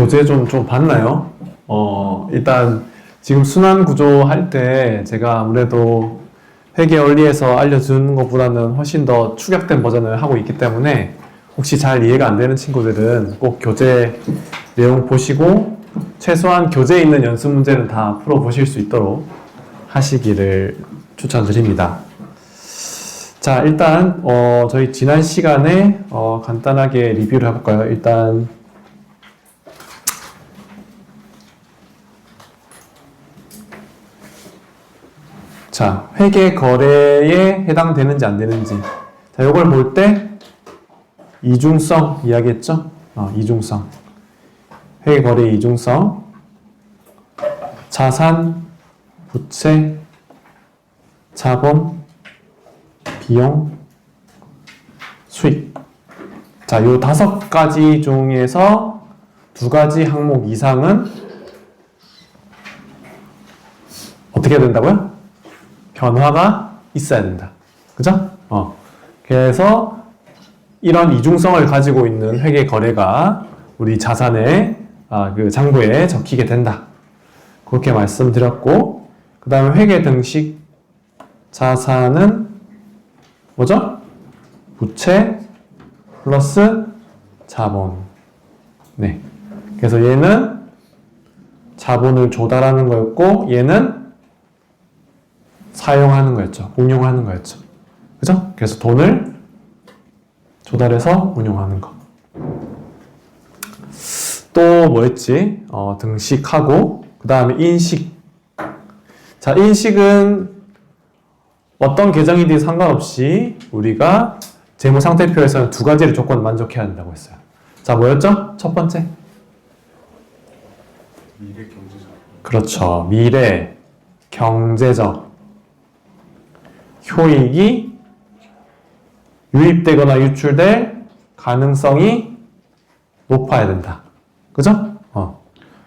교재 좀 봤나요? 일단 지금 순환 구조 할 때 제가 아무래도 회계 원리에서 알려주는 것보다는 훨씬 더 축약된 버전을 하고 있기 때문에 혹시 잘 이해가 안 되는 친구들은 꼭 교재 내용 보시고 최소한 교재에 있는 연습 문제는 다 풀어보실 수 있도록 하시기를 추천드립니다. 자, 일단 저희 지난 시간에 간단하게 리뷰를 해볼까요? 일단 자, 회계 거래에 해당되는지 안 되는지. 자, 요걸 볼 때 이중성 이야기했죠? 이중성. 회계 거래의 이중성. 자산, 부채, 자본, 비용, 수익. 자, 요 5가지 중에서 2가지 항목 이상은 어떻게 된다고요? 변화가 있어야 된다. 그죠? 그래서 이런 이중성을 가지고 있는 회계 거래가 우리 자산의 그 장부에 적히게 된다. 그렇게 말씀드렸고, 그 다음에 회계 등식 자산은 뭐죠? 부채 플러스 자본. 네. 그래서 얘는 자본을 조달하는 거였고, 얘는 사용하는 거였죠. 운용하는 거였죠. 그죠? 그래서 돈을 조달해서 운용하는 거. 또 뭐였지? 등식하고 그 다음에 인식. 자, 인식은 어떤 계정이든 상관없이 우리가 재무상태표에서는 2가지의 조건을 만족해야 된다고 했어요. 자, 뭐였죠? 첫 번째. 미래 경제적. 그렇죠. 미래 경제적 효익이 유입되거나 유출될 가능성이 높아야 된다. 그죠?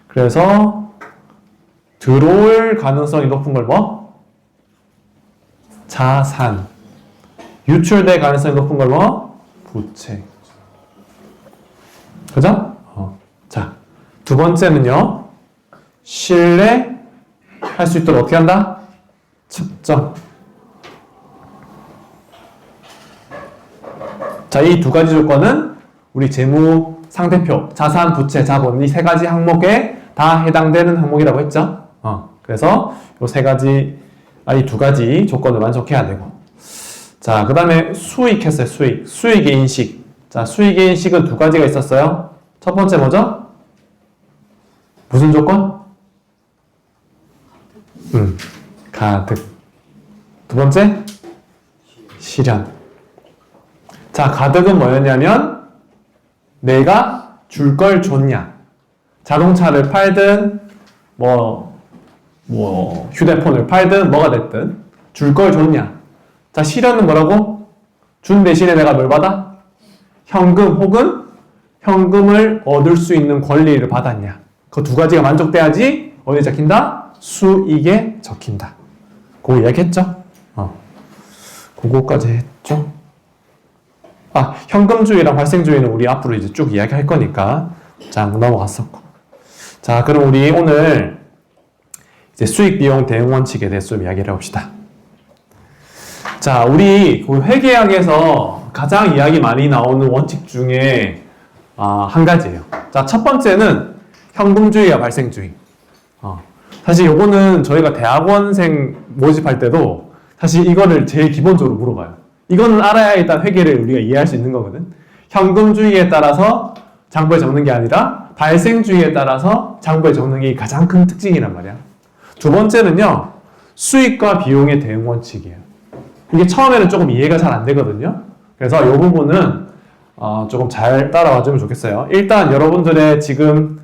그래서 들어올 가능성이 높은 걸 뭐? 자산. 유출될 가능성이 높은 걸 뭐? 부채. 그죠? 자, 2번째는요. 신뢰할 수 있도록 어떻게 한다? 측정. 자, 이 2가지 조건은 우리 재무 상태표, 자산, 부채, 자본 이 3가지 항목에 다 해당되는 항목이라고 했죠. 그래서 이 3가지, 이 2가지 조건을 만족해야 되고. 자, 그 다음에 수익 했어요, 수익. 수익의 인식. 자, 수익의 인식은 2가지가 있었어요. 첫 번째 뭐죠? 무슨 조건? 가득. 2번째? 실현. 자, 가득은 뭐였냐면 내가 줄 걸 줬냐. 자동차를 팔든 휴대폰을 팔든 뭐가 됐든 줄 걸 줬냐. 자, 실현은 뭐라고? 준 대신에 내가 뭘 받아? 현금 혹은 현금을 얻을 수 있는 권리를 받았냐. 그 2가지가 만족돼야지 어디에 적힌다? 수익에 적힌다. 그거 이야기했죠? 그거까지 했죠? 현금주의랑 발생주의는 우리 앞으로 이제 쭉 이야기할 거니까. 자, 넘어갔었고. 자, 그럼 우리 오늘 이제 수익 비용 대응 원칙에 대해서 좀 이야기를 해봅시다. 자, 우리 그 회계학에서 가장 이야기 많이 나오는 원칙 중에 한 가지예요. 자, 첫 번째는 현금주의와 발생주의. 사실 요거는 저희가 대학원생 모집할 때도 사실 이거를 제일 기본적으로 물어봐요. 이거는 알아야 일단 회계를 우리가 이해할 수 있는 거거든. 현금주의에 따라서 장부에 적는 게 아니라 발생주의에 따라서 장부에 적는 게 가장 큰 특징이란 말이야. 2번째는요. 수익과 비용의 대응 원칙이에요. 이게 처음에는 조금 이해가 잘 안 되거든요. 그래서 이 부분은 조금 잘 따라와 주면 좋겠어요. 일단 여러분들의 지금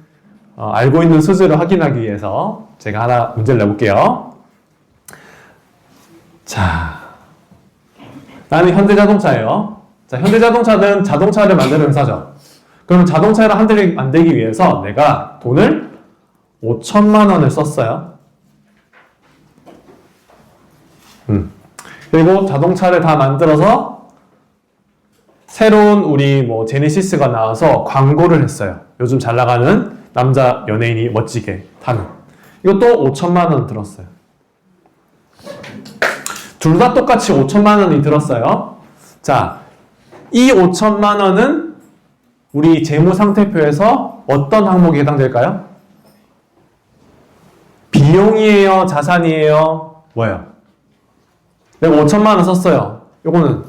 알고 있는 수준을 확인하기 위해서 제가 하나 문제를 내볼게요. 자, 나는 현대자동차예요. 자, 현대자동차는 자동차를 만드는 회사죠. 그럼 자동차를 한 대를 만들기 위해서 내가 돈을 5천만 원을 썼어요. 그리고 자동차를 다 만들어서 새로운 우리 제네시스가 나와서 광고를 했어요. 요즘 잘 나가는 남자 연예인이 멋지게 타는. 이것도 5천만 원 들었어요. 둘 다 똑같이 5천만 원이 들었어요. 자, 이 5천만 원은 우리 재무상태표에서 어떤 항목에 해당될까요? 비용이에요? 자산이에요? 뭐예요? 내가 5천만 원 썼어요. 요거는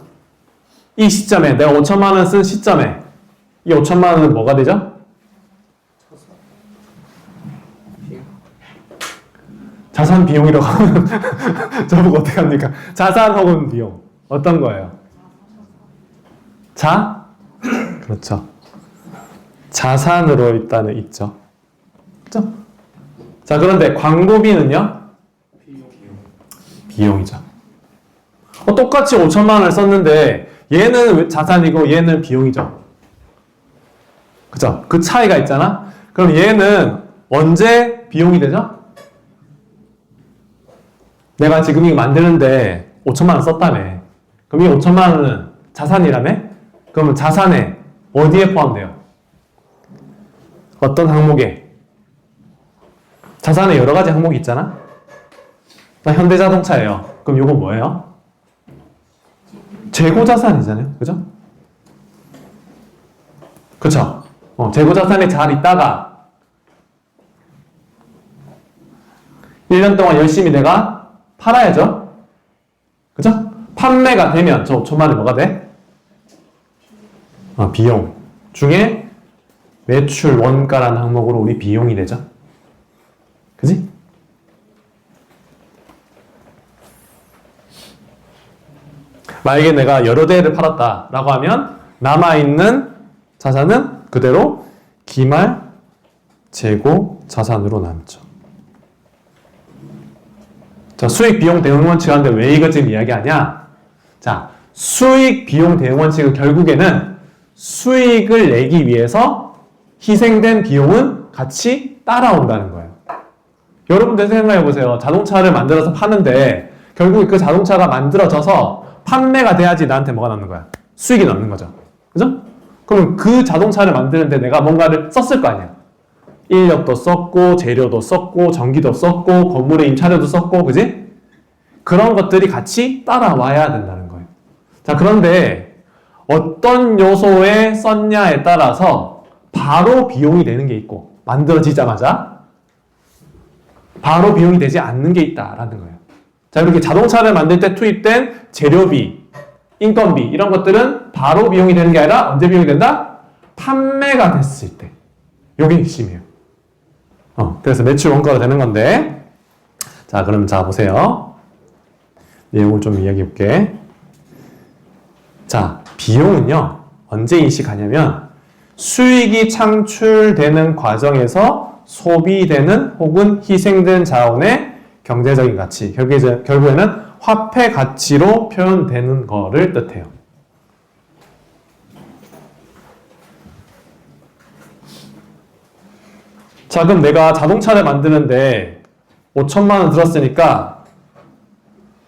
이 시점에 내가 5천만 원 쓴 시점에 이 5천만 원은 뭐가 되죠? 자산 비용이라고 하면 저보고 어떻게 합니까? 자산 혹은 비용 어떤 거예요? 그렇죠. 자산으로 일단은 있죠. 그렇죠? 자, 그런데 광고비는요? 비용이죠. 똑같이 5천만 원을 썼는데 얘는 자산이고 얘는 비용이죠. 그죠? 그 차이가 있잖아? 그럼 얘는 언제 비용이 되죠? 내가 지금 이거 만드는데 5천만 원 썼다며. 그럼 이 5천만 원은 자산이라며? 그러면 자산에 어디에 포함돼요? 어떤 항목에? 자산에 여러 가지 항목이 있잖아? 나 현대자동차예요. 그럼 이건 뭐예요? 재고자산이잖아요. 그죠? 그쵸? 재고자산에 잘 있다가 1년 동안 열심히 내가 팔아야죠. 그죠? 판매가 되면 저 5천만 원이 뭐가 돼? 비용 중에 매출 원가라는 항목으로 우리 비용이 되죠. 그지? 만약에 내가 여러 대를 팔았다라고 하면 남아있는 자산은 그대로 기말 재고 자산으로 남죠. 자, 수익 비용 대응 원칙 하는데 왜 이거 지금 이야기하냐? 자, 수익 비용 대응 원칙은 결국에는 수익을 내기 위해서 희생된 비용은 같이 따라온다는 거예요. 여러분들 생각해 보세요. 자동차를 만들어서 파는데 결국 그 자동차가 만들어져서 판매가 돼야지 나한테 뭐가 남는 거야? 수익이 남는 거죠. 그죠? 그럼 그 자동차를 만드는데 내가 뭔가를 썼을 거 아니야? 인력도 썼고, 재료도 썼고, 전기도 썼고, 건물에 임차료도 썼고, 그지? 그런 것들이 같이 따라와야 된다는 거예요. 자, 그런데 어떤 요소에 썼냐에 따라서 바로 비용이 되는 게 있고, 만들어지자마자 바로 비용이 되지 않는 게 있다라는 거예요. 자, 이렇게 자동차를 만들 때 투입된 재료비, 인건비 이런 것들은 바로 비용이 되는 게 아니라 언제 비용이 된다? 판매가 됐을 때. 이게 핵심이에요. 그래서 매출 원가가 되는 건데, 자, 그럼 자 보세요. 내용을 좀 이야기해 볼게. 자, 비용은요 언제 인식하냐면 수익이 창출되는 과정에서 소비되는 혹은 희생된 자원의 경제적인 가치, 결국에는 화폐 가치로 표현되는 거를 뜻해요. 자, 그럼 내가 자동차를 만드는데 5천만 원 들었으니까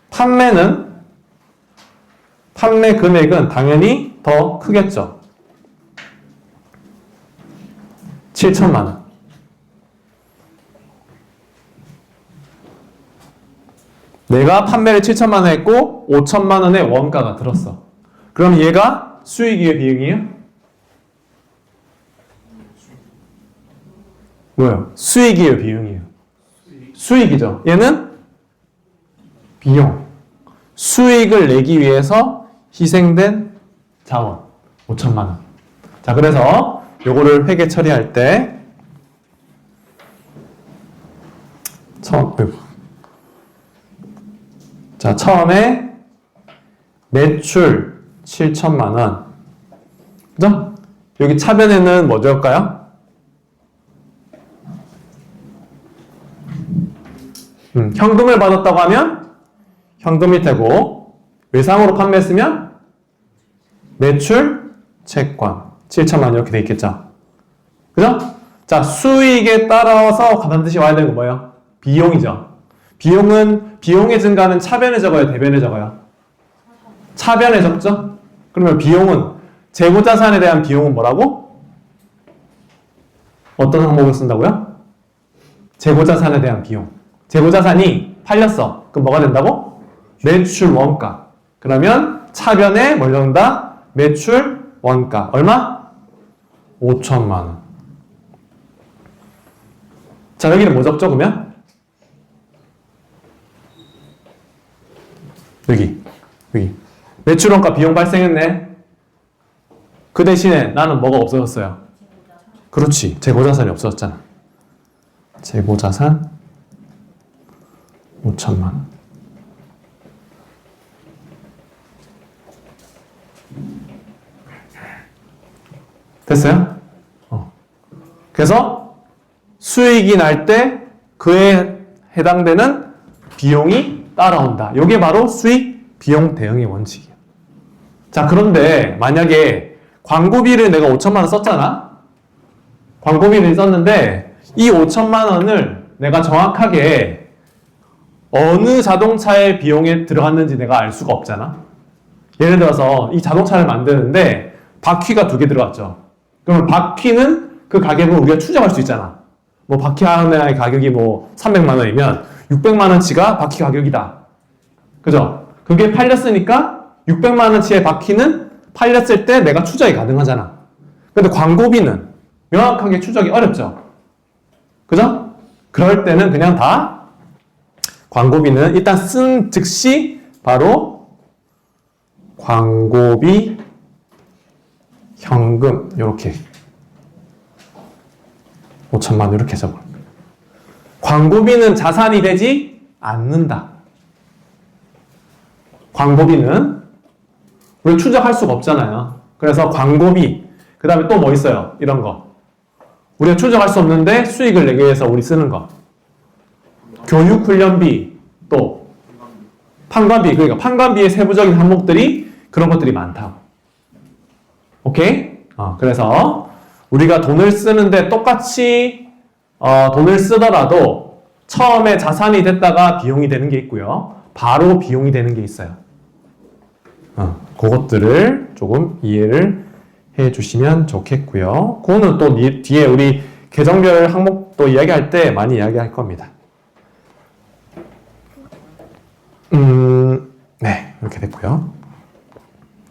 판매 금액은 당연히 더 크겠죠. 7천만 원. 내가 판매를 7천만 원 했고 5천만 원의 원가가 들었어. 그럼 얘가 수익이에요, 비용이에요? 뭐예요? 수익이에요, 비용이에요? 수익이죠. 얘는 비용. 수익을 내기 위해서 희생된 자원 5천만 원. 자, 그래서 요거를 회계 처리할 때 처음에 매출 7천만 원. 그죠? 여기 차변에는 뭐 적을까요? 현금을 받았다고 하면 현금이 되고, 외상으로 판매했으면 매출 채권 7천만 이렇게 돼 있겠죠. 그죠? 자, 수익에 따라서 반드시 와야 되는 건 뭐예요? 비용이죠. 비용의 증가는 차변에 적어요, 대변에 적어요? 차변에 적죠? 그러면 비용은 재고자산에 대한 비용은 뭐라고? 어떤 항목을 쓴다고요? 재고자산에 대한 비용. 재고자산이 팔렸어. 그럼 뭐가 된다고? 매출 원가. 그러면 차변에 뭘 넣는다? 매출 원가. 얼마? 5천만 원. 자, 여기는 뭐 적죠, 그러면? 여기. 매출 원가 비용 발생했네. 그 대신에 나는 뭐가 없어졌어요? 그렇지. 재고자산이 없어졌잖아. 재고자산 5천만 원. 됐어요? 그래서 수익이 날 때 그에 해당되는 비용이 따라온다. 이게 바로 수익 비용 대응의 원칙이야. 자, 그런데 만약에 광고비를 내가 5천만 원 썼잖아? 광고비를 썼는데 이 5천만 원을 내가 정확하게 어느 자동차의 비용에 들어갔는지 내가 알 수가 없잖아? 예를 들어서 이 자동차를 만드는데 바퀴가 2개 들어갔죠. 그러면 바퀴는 그 가격을 우리가 추정할 수 있잖아. 뭐 바퀴 하나의 가격이 뭐 300만 원이면 600만 원치가 바퀴 가격이다. 그죠? 그게 팔렸으니까 600만 원치의 바퀴는 팔렸을 때 내가 추적이 가능하잖아. 근데 광고비는 명확하게 추적이 어렵죠. 그죠? 그럴 때는 그냥 다 광고비는 일단 쓴 즉시 바로 광고비 현금 이렇게 5천만 원 이렇게 적어. 광고비는 자산이 되지 않는다. 광고비는 우리 추적할 수가 없잖아요. 그래서 광고비, 그 다음에 또 뭐 있어요? 이런 거. 우리가 추적할 수 없는데 수익을 내기 위해서 우리 쓰는 거. 교육훈련비, 또 판관비. 그러니까 판관비의 세부적인 항목들이 그런 것들이 많다고. 오케이? 그래서 우리가 돈을 쓰는데 똑같이 돈을 쓰더라도 처음에 자산이 됐다가 비용이 되는 게 있고요. 바로 비용이 되는 게 있어요. 그것들을 조금 이해를 해 주시면 좋겠고요. 그거는 또 뒤에 우리 계정별 항목도 이야기할 때 많이 이야기할 겁니다. 네, 이렇게 됐고요.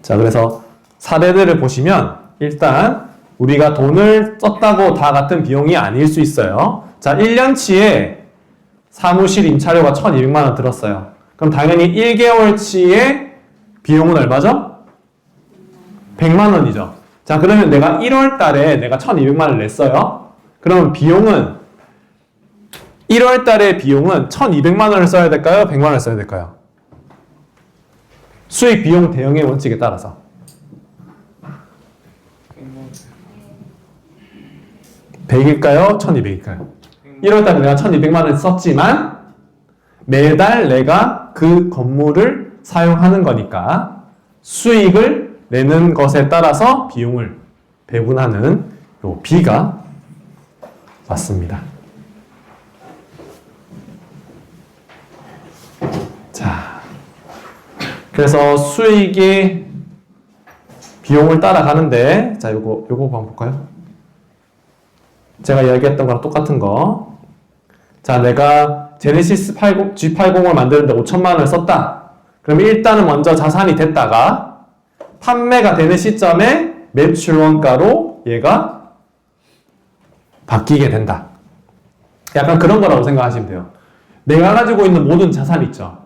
자, 그래서 사례들을 보시면 일단 우리가 돈을 썼다고 다 같은 비용이 아닐 수 있어요. 자, 1년치에 사무실 임차료가 1,200만 원 들었어요. 그럼 당연히 1개월치의 비용은 얼마죠? 100만 원이죠. 자, 그러면 내가 1월 달에 내가 1,200만 원을 냈어요. 그러면 비용은 1월 달에 비용은 1,200만 원을 써야 될까요? 100만 원을 써야 될까요? 수익 비용 대응의 원칙에 따라서 100일까요? 1,200일까요? 1월 달에 내가 1,200만 원을 썼지만 매달 내가 그 건물을 사용하는 거니까 수익을 내는 것에 따라서 비용을 배분하는 요 B가 맞습니다. 자, 그래서 수익이 비용을 따라가는데, 자, 요거 한번 볼까요? 제가 이야기했던 거랑 똑같은 거. 자, 내가 제네시스 G80을 만드는데 5천만 원을 썼다. 그럼 일단은 먼저 자산이 됐다가 판매가 되는 시점에 매출 원가로 얘가 바뀌게 된다. 약간 그런 거라고 생각하시면 돼요. 내가 가지고 있는 모든 자산 있죠.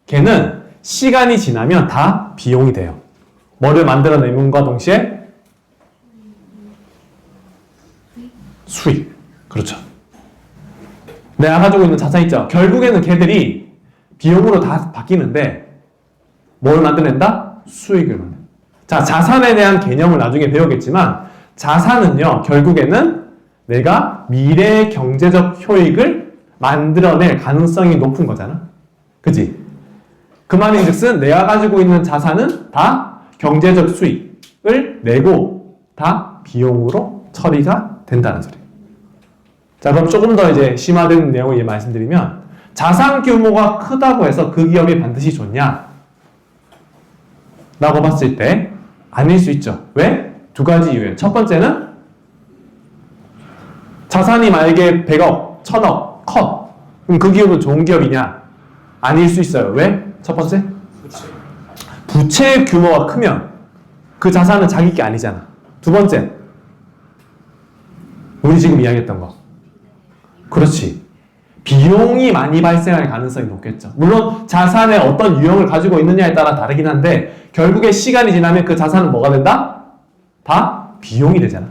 걔는 시간이 지나면 다 비용이 돼요. 뭐를 만들어내는과 동시에 수익. 그렇죠. 내가 가지고 있는 자산 있죠. 결국에는 걔들이 비용으로 다 바뀌는데 뭘 만들어낸다? 수익을 만든다. 자, 자산에 대한 개념을 나중에 배우겠지만 자산은요, 결국에는 내가 미래의 경제적 효익을 만들어낼 가능성이 높은 거잖아. 그치? 그 말인즉슨 내가 가지고 있는 자산은 다 경제적 수익을 내고 다 비용으로 처리가 된다는 소리예요. 자, 그럼 조금 더 이제 심화된 내용을 말씀드리면 자산 규모가 크다고 해서 그 기업이 반드시 좋냐? 라고 봤을 때 아닐 수 있죠. 왜? 두 가지 이유예요. 첫 번째는 자산이 만약에 100억, 1000억, 컷. 그럼 그 기업은 좋은 기업이냐? 아닐 수 있어요. 왜? 첫 번째, 부채 규모가 크면 그 자산은 자기 게 아니잖아. 두 번째, 우리 지금 이야기했던 거. 그렇지. 비용이 많이 발생할 가능성이 높겠죠. 물론 자산의 어떤 유형을 가지고 있느냐에 따라 다르긴 한데 결국에 시간이 지나면 그 자산은 뭐가 된다? 다 비용이 되잖아.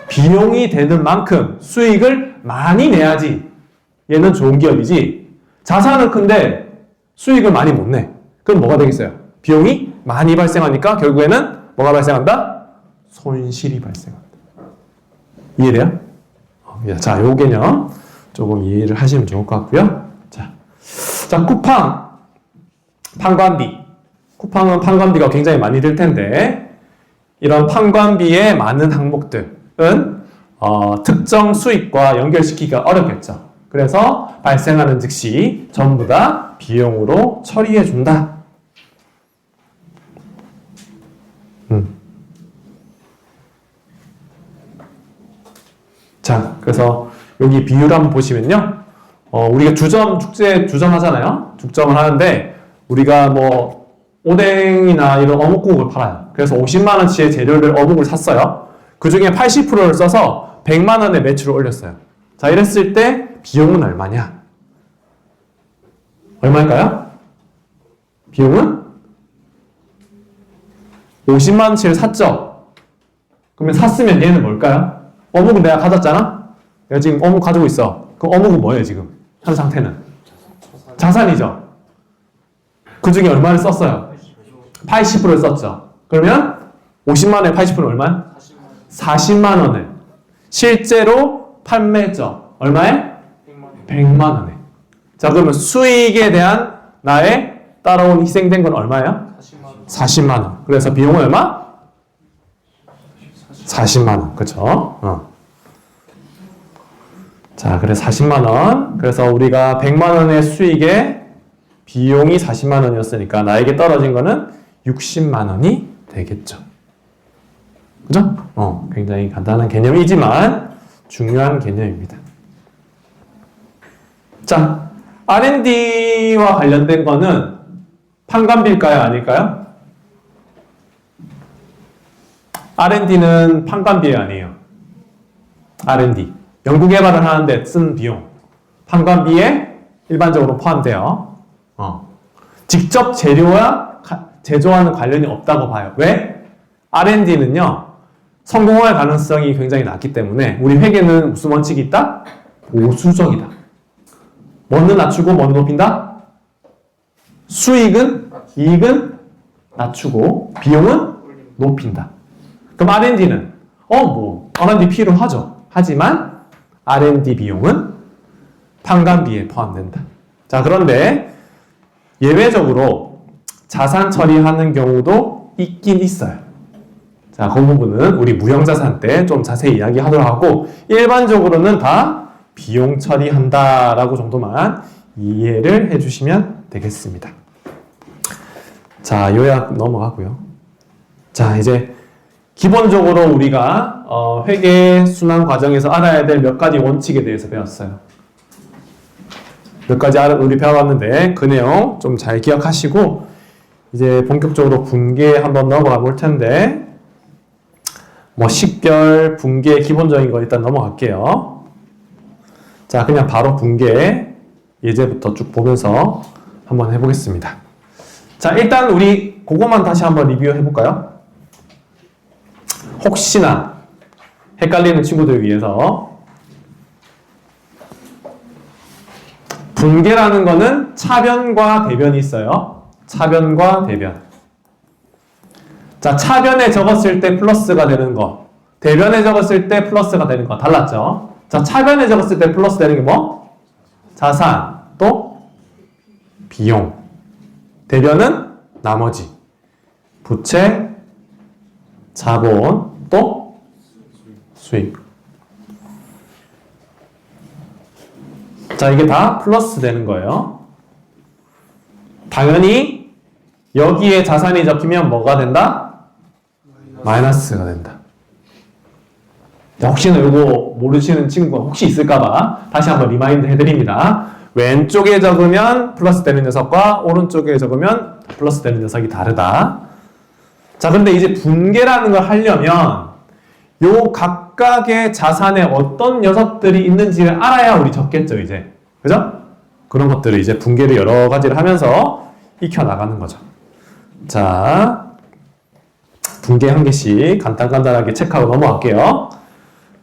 비용이 되는 만큼 수익을 많이 내야지 얘는 좋은 기업이지. 자산은 큰데 수익을 많이 못 내. 그럼 뭐가 되겠어요? 비용이 많이 발생하니까 결국에는 뭐가 발생한다? 손실이 발생한다. 이해돼요? 자, 요 개념 조금 이해를 하시면 좋을 것 같고요. 자, 쿠팡, 판관비. 쿠팡은 판관비가 굉장히 많이 들 텐데 이런 판관비의 많은 항목들은 특정 수익과 연결시키기가 어렵겠죠. 그래서 발생하는 즉시 전부 다 비용으로 처리해 준다. 자, 그래서 여기 비율 한번 보시면요. 우리가 축제 주점 하잖아요. 죽점을 하는데 우리가 뭐 오뎅이나 이런 어묵국을 팔아요. 그래서 50만 원치의 재료를 어묵을 샀어요. 그 중에 80%를 써서 100만 원의 매출을 올렸어요. 자, 이랬을 때 비용은 얼마냐? 얼마일까요? 비용은 50만 원치를 샀죠. 그러면 샀으면 얘는 뭘까요? 어묵은 내가 가졌잖아? 내가 지금 어묵 가지고 있어. 그 어묵은 뭐예요, 지금? 현 상태는? 자산이죠. 그 중에 얼마를 썼어요? 80%를 썼죠. 그러면 50만 원에 80%는 얼마야? 40만 원을 실제로 판매했죠. 얼마에? 100만 원에. 자, 그러면 수익에 대한 나의 따라온 희생된 건 얼마예요? 40만 원. 그래서 비용은 얼마? 40만 원. 그쵸? 자, 그래서 40만 원. 그래서 우리가 100만 원의 수익에 비용이 40만 원이었으니까 나에게 떨어진 거는 60만 원이 되겠죠. 그죠? 굉장히 간단한 개념이지만 중요한 개념입니다. 자, R&D와 관련된 거는 판관비일까요? 아닐까요? R&D는 판관비 아니에요. R&D. 연구개발을 하는데 쓴 비용. 판관비에 일반적으로 포함돼요. 직접 재료와 제조와는 관련이 없다고 봐요. 왜? R&D는요, 성공할 가능성이 굉장히 낮기 때문에 우리 회계는 무슨 원칙이 있다? 보수적이다. 뭐는 낮추고 뭐는 높인다? 수익은, 이익은 낮추고 비용은 높인다. 그럼 R&D는 R&D 필요하죠. 하지만 R&D 비용은 판관비에 포함된다. 자, 그런데 예외적으로 자산 처리하는 경우도 있긴 있어요. 자, 그 부분은 우리 무형자산 때 좀 자세히 이야기하도록 하고 일반적으로는 다 비용 처리한다라고 정도만 이해를 해주시면 되겠습니다. 자, 요약 넘어가고요. 자, 이제 기본적으로 우리가 회계 순환 과정에서 알아야 될 몇 가지 원칙에 대해서 배웠어요. 몇 가지 우리 배워봤는데 그 내용 좀 잘 기억하시고 이제 본격적으로 분계 한번 넘어가 볼 텐데 뭐 식별, 분계 기본적인 거 일단 넘어갈게요. 자, 그냥 바로 분계 예제부터 쭉 보면서 한번 해보겠습니다. 자, 일단 우리 그것만 다시 한번 리뷰해 볼까요? 혹시나 헷갈리는 친구들 위해서 분계라는 거는 차변과 대변이 있어요. 차변과 대변. 자, 차변에 적었을 때 플러스가 되는 거, 대변에 적었을 때 플러스가 되는 거 달랐죠? 자, 차변에 적었을 때 플러스 되는 게 뭐? 자산, 또 비용. 대변은 나머지. 부채, 자본, 또 수익. 자, 이게 다 플러스 되는 거예요. 당연히 여기에 자산이 적히면 뭐가 된다? 마이너스가 된다. 자, 혹시나 이거 모르시는 친구가 혹시 있을까봐 다시 한번 리마인드 해드립니다. 왼쪽에 적으면 플러스 되는 녀석과 오른쪽에 적으면 플러스 되는 녀석이 다르다. 자, 근데 이제 분계라는 걸 하려면 요 각각의 자산에 어떤 녀석들이 있는지를 알아야 우리 적겠죠, 이제. 그죠? 그런 것들을 이제 분계를 여러 가지를 하면서 익혀나가는 거죠. 자, 분계 한 개씩 간단하게 체크하고 넘어갈게요.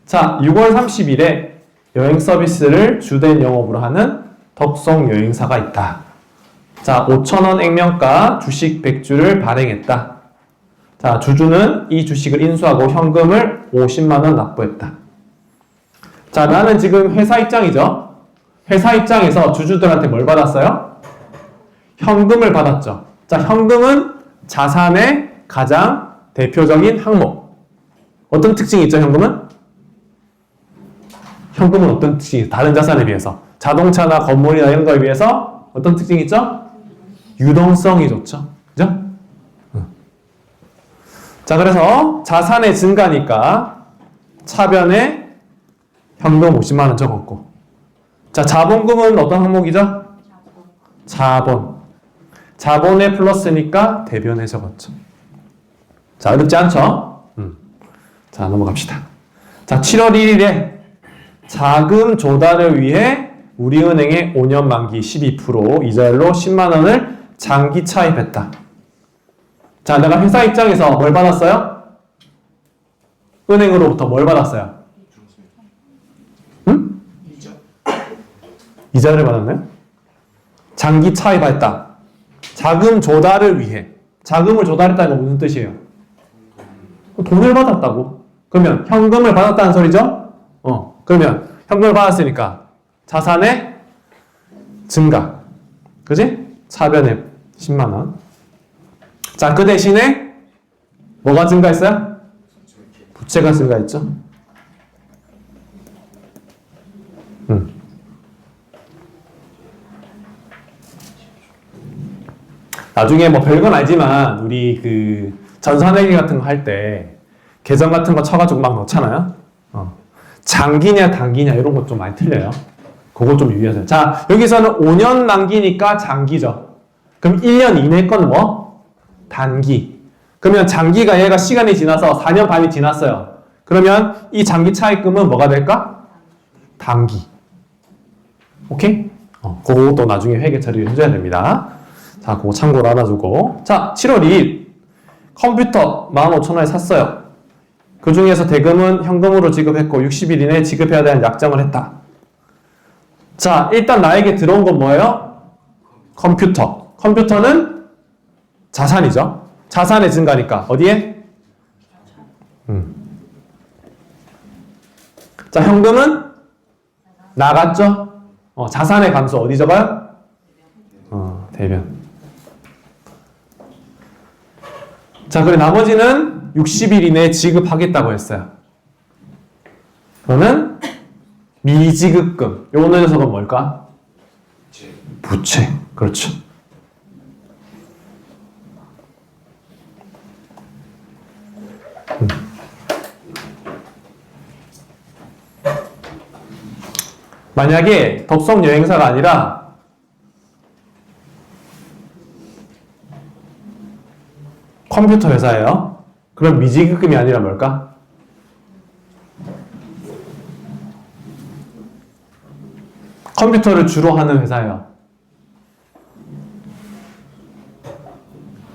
자, 6월 30일에 여행 서비스를 주된 영업으로 하는 덕성 여행사가 있다. 자, 5,000원 액면가 주식 100주를 발행했다. 자, 주주는 이 주식을 인수하고 현금을 50만원 납부했다. 자, 나는 지금 회사 입장이죠. 회사 입장에서 주주들한테 뭘 받았어요? 현금을 받았죠. 자, 현금은 자산의 가장 대표적인 항목. 어떤 특징이 있죠, 현금은? 현금은 어떤 특징이 있죠? 다른 자산에 비해서. 자동차나 건물이나 이런 거에 비해서 어떤 특징이 있죠? 유동성이 좋죠. 그죠? 자, 그래서 자산의 증가니까 차변에 현금 50만원 적었고. 자, 자본금은 어떤 항목이죠? 자본. 자본에 플러스니까 대변에 적었죠. 자, 어렵지 않죠? 자, 넘어갑시다. 자, 7월 1일에 자금 조달을 위해 우리은행에 5년 만기 12% 이자율로 10만원을 장기 차입했다. 자, 내가 회사 입장에서 뭘 받았어요? 은행으로부터 뭘 받았어요? 응? 이자를 받았나요? 장기 차입했다. 자금 조달을 위해. 자금을 조달했다는 건 무슨 뜻이에요? 돈을 받았다고. 그러면 현금을 받았다는 소리죠? 그러면 현금을 받았으니까 자산의 증가. 그지? 차변에 10만원. 자, 그 대신에 뭐가 증가했어요? 부채가 증가했죠. 나중에 뭐 별건 아니지만 우리 그 전산회계 같은 거 할 때 계정 같은 거 쳐가지고 막 넣잖아요. 장기냐 단기냐 이런 것 좀 많이 틀려요. 그거 좀 유의하세요. 자, 여기서는 5년 만기니까 장기죠. 그럼 1년 이내 건 뭐? 단기. 그러면 장기가 얘가 시간이 지나서 4년 반이 지났어요. 그러면 이 장기 차입금은 뭐가 될까? 단기. 오케이? 그것도 나중에 회계 처리를 해줘야 됩니다. 자, 그거 참고로 알아주고. 자, 7월 2일 컴퓨터 15,000원에 샀어요. 그 중에서 대금은 현금으로 지급했고 60일 이내에 지급해야 되는 약정을 했다. 자, 일단 나에게 들어온 건 뭐예요? 컴퓨터. 컴퓨터는 자산이죠. 자산의 증가니까 어디에? 자, 현금은 나갔죠? 자산의 감소 어디 적어요? 대변. 자, 그리고 나머지는 60일 이내에 지급하겠다고 했어요. 그러면 미지급금. 요 녀석은 뭘까? 부채. 그렇죠. 만약에 덕성 여행사가 아니라 컴퓨터 회사예요. 그럼 미지급금이 아니라 뭘까? 컴퓨터를 주로 하는 회사예요.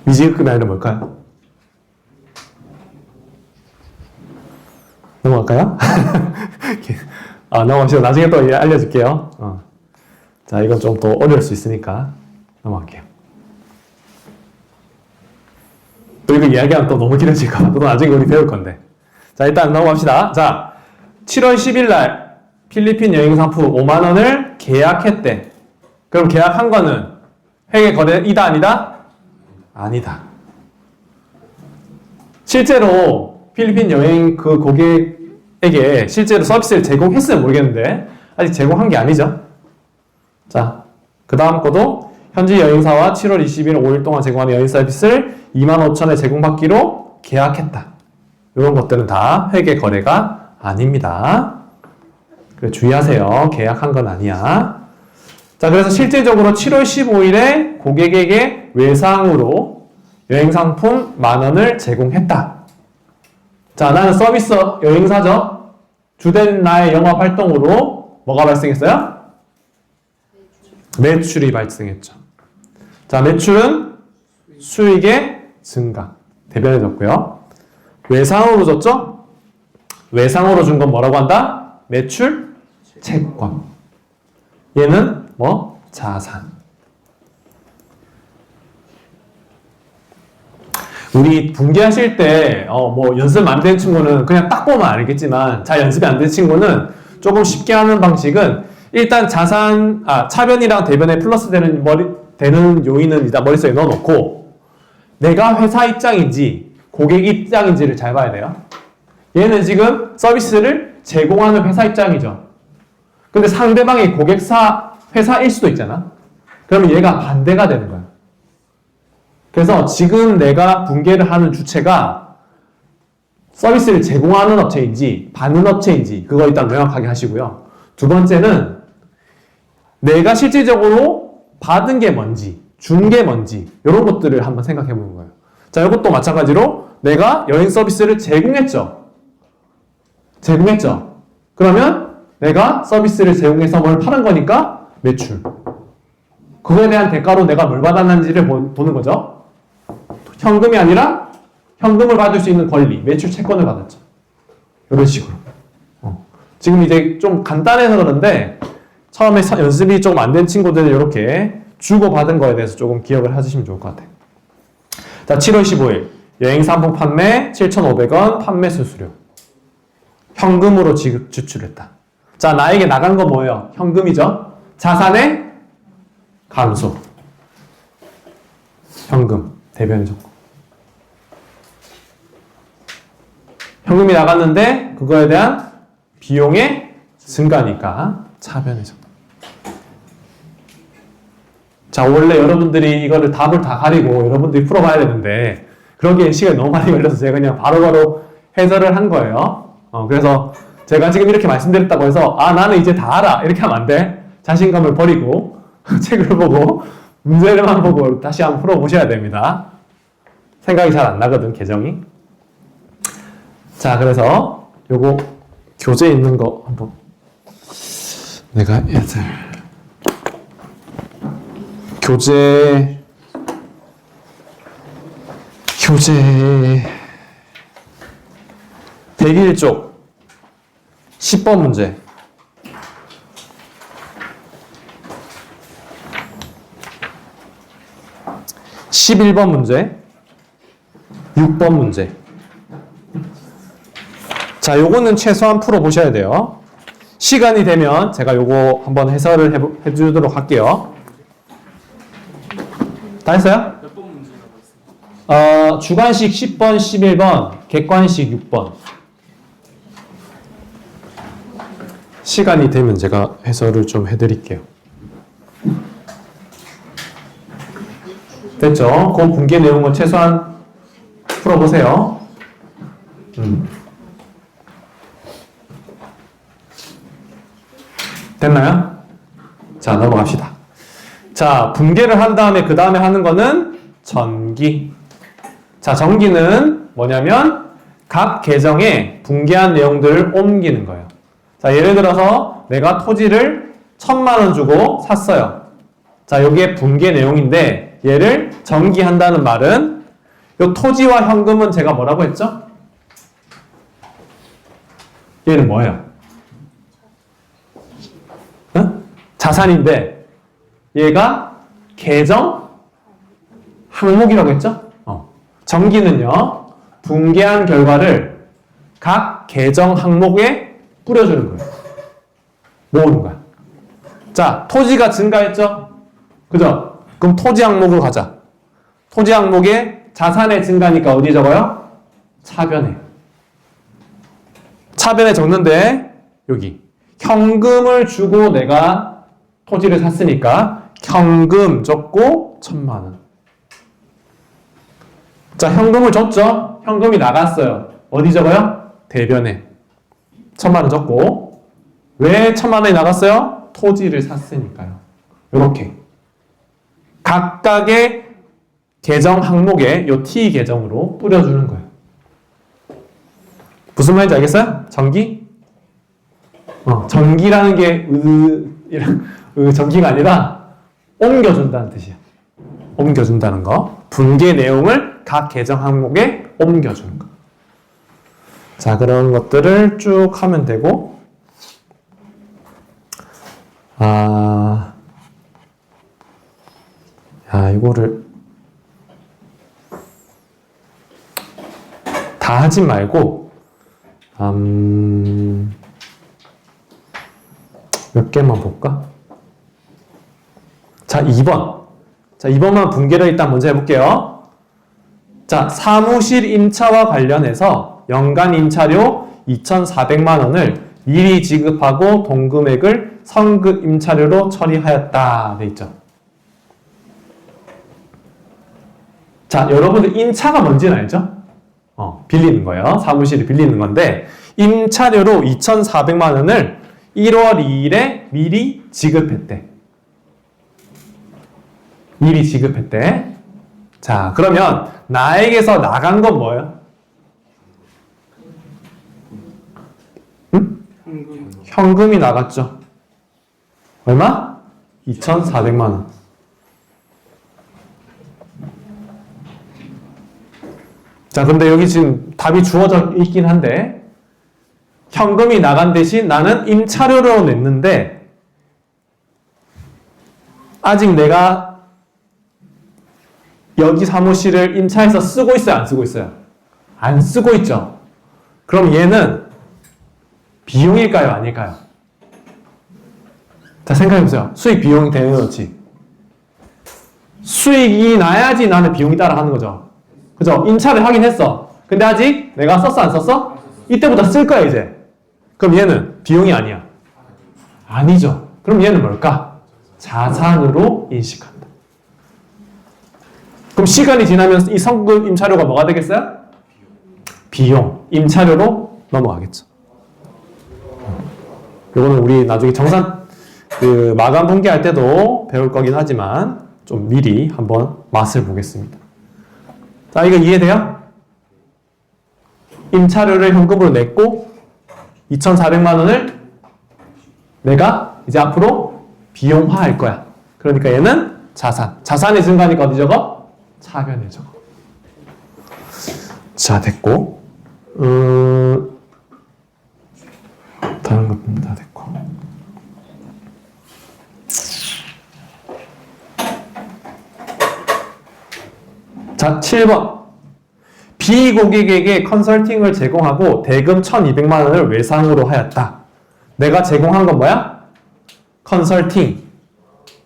미지급금이 아니라 뭘까요? 넘어갈까요? 넘어가시죠. 나중에 또 알려줄게요. 자, 이건 좀 더 어려울 수 있으니까 넘어갈게요. 또 이거 이야기하면 또 너무 길어질까 봐. 또 나중에 우리 배울 건데. 자, 일단 넘어갑시다. 자, 7월 10일 날 필리핀 여행 상품 5만원을 계약했대. 그럼 계약한 거는 회계 거래이다 아니다? 아니다. 실제로 필리핀 여행 그 고객에게 실제로 서비스를 제공했으면 모르겠는데 아직 제공한 게 아니죠. 자, 그 다음 거도 현지 여행사와 7월 20일 5일 동안 제공하는 여행 서비스를 25,000원에 제공받기로 계약했다. 이런 것들은 다 회계 거래가 아닙니다. 그래, 주의하세요. 계약한 건 아니야. 자, 그래서 실제적으로 7월 15일에 고객에게 외상으로 여행상품 10,000원을 제공했다. 자, 나는 서비스 여행사죠. 주된 나의 영업 활동으로 뭐가 발생했어요? 매출이 발생했죠. 자, 매출은 수익의 증가. 대변해졌고요. 외상으로 줬죠? 외상으로 준 건 뭐라고 한다? 매출 채권. 얘는 뭐? 자산. 우리 분기하실 때, 뭐, 연습 안 된 친구는 그냥 딱 보면 알겠지만, 잘 연습이 안 된 친구는 조금 쉽게 하는 방식은 일단 차변이랑 대변에 플러스 되는 요인은 일단 머릿속에 넣어놓고, 내가 회사 입장인지, 고객 입장인지를 잘 봐야 돼요. 얘는 지금 서비스를 제공하는 회사 입장이죠. 근데 상대방이 회사일 수도 있잖아. 그러면 얘가 반대가 되는 거야. 그래서 지금 내가 분개를 하는 주체가 서비스를 제공하는 업체인지 받는 업체인지 그거 일단 명확하게 하시고요. 두 번째는 내가 실질적으로 받은 게 뭔지 준 게 뭔지 이런 것들을 한번 생각해 보는 거예요. 자, 이것도 마찬가지로 내가 여행 서비스를 제공했죠. 그러면 내가 서비스를 제공해서 뭘 파는 거니까 매출. 그거에 대한 대가로 내가 뭘 받았는지를 보는 거죠. 현금이 아니라 현금을 받을 수 있는 권리, 매출 채권을 받았죠. 이런 식으로. 지금 이제 좀 간단해서 그런데 처음에 연습이 좀 안 된 친구들은 이렇게 주고받은 거에 대해서 조금 기억을 해주시면 좋을 것 같아요. 자, 7월 15일 여행상품 판매 7,500원 판매 수수료 현금으로 지출했다. 자, 나에게 나간 건 뭐예요? 현금이죠. 자산의 감소. 현금 대변 적고. 현금이 나갔는데 그거에 대한 비용의 증가니까 차변의 적다. 자, 원래 여러분들이 이거를 답을 다 가리고 여러분들이 풀어봐야 되는데 그러기엔 시간이 너무 많이 걸려서 제가 그냥 바로바로 해설을 한 거예요. 그래서 제가 지금 이렇게 말씀드렸다고 해서 나는 이제 다 알아 이렇게 하면 안 돼. 자신감을 버리고 책을 보고 문제를만 보고 다시 한번 풀어보셔야 됩니다. 생각이 잘 안 나거든, 계정이. 자, 그래서 요거 교재에 있는 거 한번 내가 교재 101쪽 10번 문제. (11번) 문제, 6번 문제. 자, 요거는 최소한 풀어보셔야 돼요. 시간이 되면 제가 요거 한번 해설을 해주도록 할게요. 다 했어요? 몇 번 문제라고 했어요? 주관식 10번, 11번, 객관식 6번. 시간이 되면 제가 해설을 좀 해드릴게요. 됐죠? 그 분개 내용은 최소한 풀어보세요. 됐나요? 자, 넘어갑시다. 자, 분개를 한 다음에 그 다음에 하는 거는 전기. 자, 전기는 뭐냐면 각 계정에 분개한 내용들을 옮기는 거예요. 자, 예를 들어서 내가 토지를 1,000만 원 주고 샀어요. 자, 여기에 분개 내용인데 얘를 전기한다는 말은 이 토지와 현금은 제가 뭐라고 했죠? 얘는 뭐예요? 자산인데 얘가 계정 항목이라고 했죠? 전기는요, 분개한 결과를 각 계정 항목에 뿌려주는 거예요. 모으는 거야. 자, 토지가 증가했죠? 그죠? 그럼 토지 항목으로 가자. 토지 항목에 자산의 증가니까 어디 적어요? 차변에. 차변에 적는데 여기 현금을 주고 내가 토지를 샀으니까 현금 적고 1,000만 원. 자, 현금을 줬죠? 현금이 나갔어요. 어디 적어요? 대변에. 천만 원 적고. 왜 천만 원이 나갔어요? 토지를 샀으니까요. 이렇게 각각의 계정 항목에 요 T 계정으로 뿌려주는 거예요. 무슨 말인지 알겠어요? 전기? 전기라는 게 전기가 아니라 옮겨준다는 뜻이야. 옮겨준다는 거. 분계 내용을 각 계정 항목에 옮겨주는 거. 자, 그런 것들을 쭉 하면 되고, 이거를 다 하지 말고, 몇 개만 볼까? 자, 2번. 자, 2번만 분개를 일단 먼저 해볼게요. 자, 사무실 임차와 관련해서 연간 임차료 2,400만 원을 미리 지급하고 동금액을 선급 임차료로 처리하였다. 돼 있죠. 자, 여러분들 임차가 뭔지는 알죠? 빌리는 거예요. 사무실을 빌리는 건데, 임차료로 2,400만 원을 1월 2일에 미리 지급했대. 미리 지급했대. 자, 그러면 나에게서 나간 건 뭐예요? 현금이 나갔죠. 얼마? 2,400만 원. 자, 근데 여기 지금 답이 주어져 있긴 한데, 현금이 나간 대신 나는 임차료로 냈는데, 아직 내가 여기 사무실을 임차해서 쓰고 있어요? 안 쓰고 있어요? 안 쓰고 있죠. 그럼 얘는 비용일까요? 아닐까요? 자, 생각해보세요. 수익 비용이 되는 거지. 수익이 나야지 나는 비용이 따라가는 거죠. 그죠? 임차를 하긴 했어. 근데 아직 내가 썼어? 안 썼어? 이때부터 쓸 거야, 이제. 그럼 얘는 비용이 아니야. 아니죠. 그럼 얘는 뭘까? 자산으로 인식한다. 그럼 시간이 지나면 이 선급 임차료가 뭐가 되겠어요? 비용. 임차료로 넘어가겠죠. 이거는 우리 나중에 정산, 마감 분기할 때도 배울 거긴 하지만 좀 미리 한번 맛을 보겠습니다. 자, 이거 이해돼요? 임차료를 현금으로 냈고 2,400만 원을 내가 이제 앞으로 비용화할 거야. 그러니까 얘는 자산. 자산이 증가하니까 어디 적어? 차변에 적어. 자, 됐고. 다른 것도 다 됐고. 자, 7번. 비고객에게 컨설팅을 제공하고 대금 1,200만 원을 외상으로 하였다. 내가 제공한 건 뭐야? 컨설팅.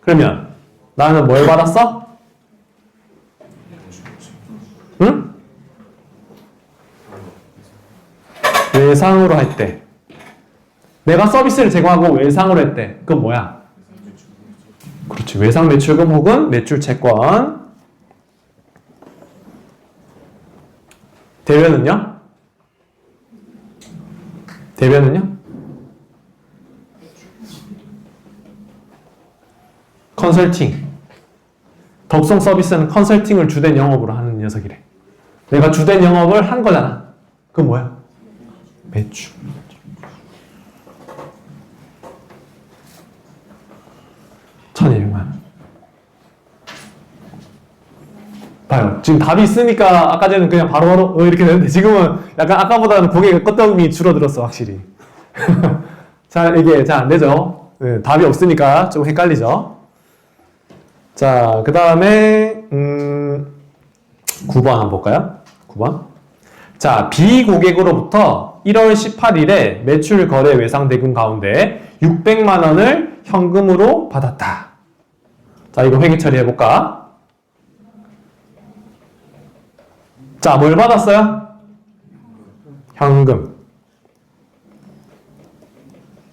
그러면 나는 뭘 받았어? 응? 외상으로 했대. 내가 서비스를 제공하고 외상으로 했대. 그건 뭐야? 그렇지. 외상 매출금 혹은 매출 채권. 대변은요? 대변은요? 컨설팅. 덕성 서비스는 컨설팅을 주된 영업으로 하는 녀석이래. 내가 주된 영업을 한 거잖아. 그건 뭐야? 매출. 봐요. 지금 답이 있으니까 아까 전에는 그냥 바로바로 이렇게 되는데 지금은 약간 아까보다는 고객의 끄떡임이 줄어들었어, 확실히. 자, 이게 잘 안 되죠? 네, 답이 없으니까 좀 헷갈리죠? 자, 그 다음에 9번 한번 볼까요? 9번. 자, 비고객으로부터 1월 18일에 매출 거래 외상 대금 가운데 600만 원을 현금으로 받았다. 자, 이거 회계 처리해볼까? 자, 뭘 받았어요? 현금.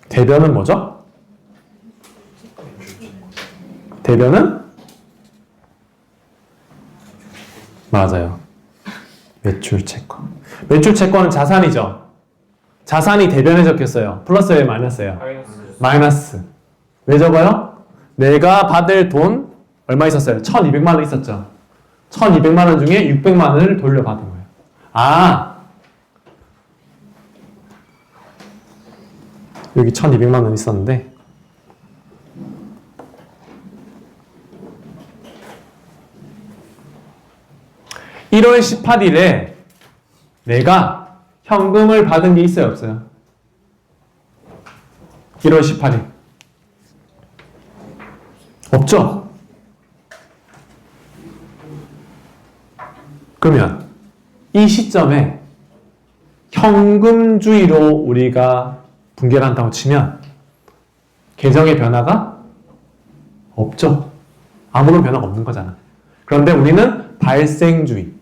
대변은 뭐죠? 대변은? 맞아요. 매출 채권. 매출 채권은 자산이죠. 자산이 대변에 적혔어요. 플러스예요, 마이너스예요? 마이너스. 마이너스. 왜 적어요? 내가 받을 돈 얼마 있었어요? 1200만 원 있었죠. 1200만 원 중에 600만 원을 돌려받은 거예요. 아, 여기 1200만 원 있었는데 1월 18일에 내가 현금을 받은 게 있어요, 없어요? 1월 18일. 없죠? 그러면 이 시점에 현금주의로 우리가 분개를 한다고 치면 계정의 변화가 없죠. 아무런 변화가 없는 거잖아. 그런데 우리는 발생주의.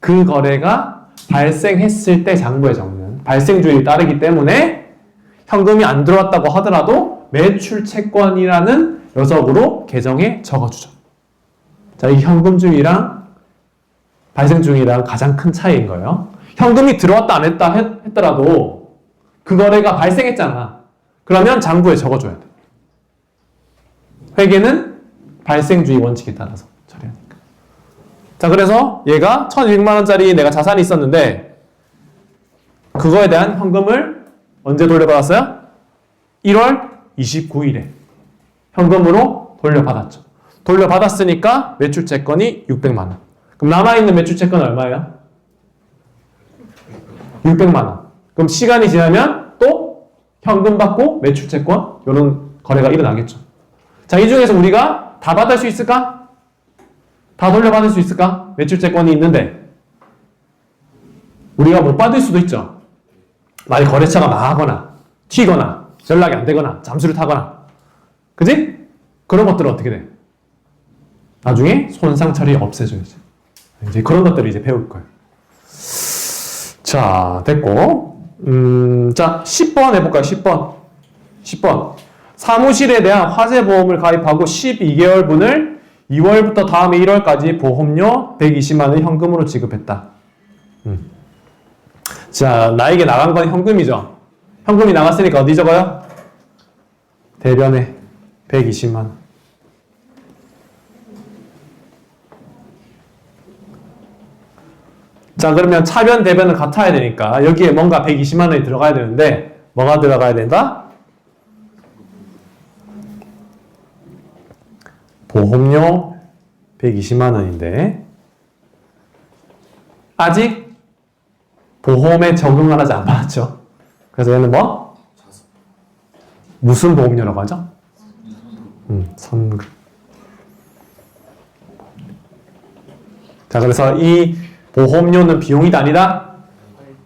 그 거래가 발생했을 때 장부에 적는 발생주의를 따르기 때문에 현금이 안 들어왔다고 하더라도 매출 채권이라는 녀석으로 계정에 적어주죠. 자, 이 현금주의랑 발생주의랑 가장 큰 차이인 거예요. 현금이 들어왔다 안 했다 했더라도 그 거래가 발생했잖아. 그러면 장부에 적어줘야 돼. 회계는 발생주의 원칙에 따라서 처리하니까. 자, 그래서 얘가 1200만 원짜리 내가 자산이 있었는데 그거에 대한 현금을 언제 돌려받았어요? 1월 29일에 현금으로 돌려받았죠. 돌려받았으니까 매출채권이 600만 원. 그럼 남아있는 매출채권은 얼마예요? 600만 원. 그럼 시간이 지나면 또 현금 받고 매출채권 이런 거래가 일어나겠죠. 자, 이 중에서 우리가 다 받을 수 있을까? 다 돌려받을 수 있을까? 매출채권이 있는데 우리가 못 받을 수도 있죠. 만약 거래처가 망하거나 튀거나 연락이 안 되거나 잠수를 타거나, 그지? 그런 것들은 어떻게 돼? 나중에 손상 처리 없애줘야지. 이제 그런 것들을 이제 배울 거예요. 자, 됐고. 자, 10번 해볼까요? 10번. 사무실에 대한 화재보험을 가입하고 12개월분을 2월부터 다음해 1월까지 보험료 120만 원 현금으로 지급했다. 자, 나에게 나간 건 현금이죠. 현금이 나갔으니까 어디 적어요? 대변에 120만 원. 자, 그러면 차변, 대변은 같아야 되니까 여기에 뭔가 120만 원이 들어가야 되는데 뭐가 들어가야 된다? 보험료 120만 원인데 아직 보험에 적용을 하지 안 받았죠. 그래서 얘는 뭐? 무슨 보험료라고 하죠? 선급. 자, 그래서 이 보험료는 비용이다 아니다?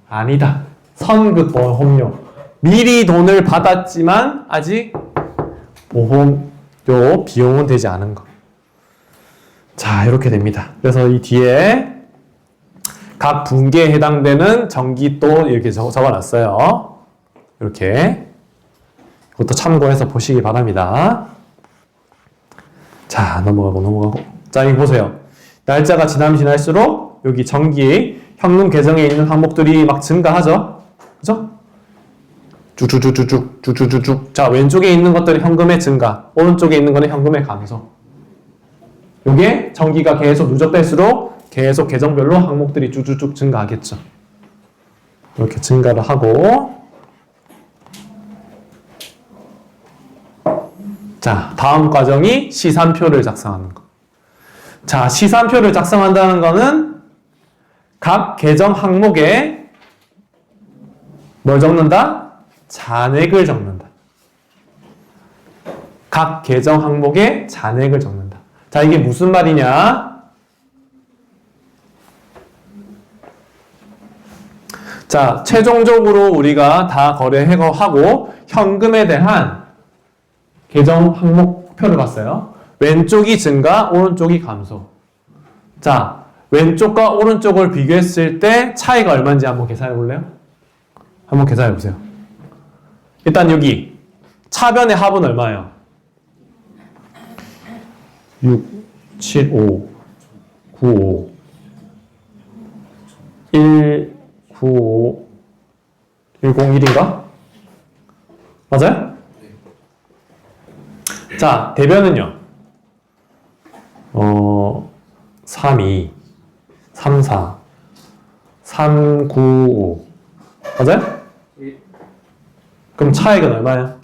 아니다. 선급 보험료. 미리 돈을 받았지만 아직 보험료 비용은 되지 않은 거. 자, 이렇게 됩니다. 그래서 이 뒤에 각 분기에 해당되는 정기 또 이렇게 적어놨어요. 이렇게. 이것도 참고해서 보시기 바랍니다. 자, 넘어가고. 자, 이거 보세요. 날짜가 지날수록 여기 정기 현금 계정에 있는 항목들이 막 증가하죠? 그죠? 쭉쭉쭉쭉. 자, 왼쪽에 있는 것들은 현금의 증가, 오른쪽에 있는 거는 현금의 감소. 요게 정기가 계속 누적될수록 계속 계정별로 항목들이 쭉쭉쭉 증가하겠죠. 이렇게 증가를 하고, 자, 다음 과정이 시산표를 작성하는 거. 자, 시산표를 작성한다는 거는 각 계정 항목에 뭘 적는다? 잔액을 적는다. 각 계정 항목에 잔액을 적는다. 자, 이게 무슨 말이냐? 자, 최종적으로 우리가 다 거래하고 현금에 대한 계정 항목표를 봤어요. 왼쪽이 증가, 오른쪽이 감소. 자, 왼쪽과 오른쪽을 비교했을 때 차이가 얼마인지 한번 계산해 볼래요? 한번 계산해 보세요. 일단 여기 차변의 합은 얼마예요? 6, 7, 5, 9, 5, 1, 9, 5, 101인가? 맞아요? 자, 대변은요. 32, 34, 395. 맞아요? 그럼 차액은 얼마예요?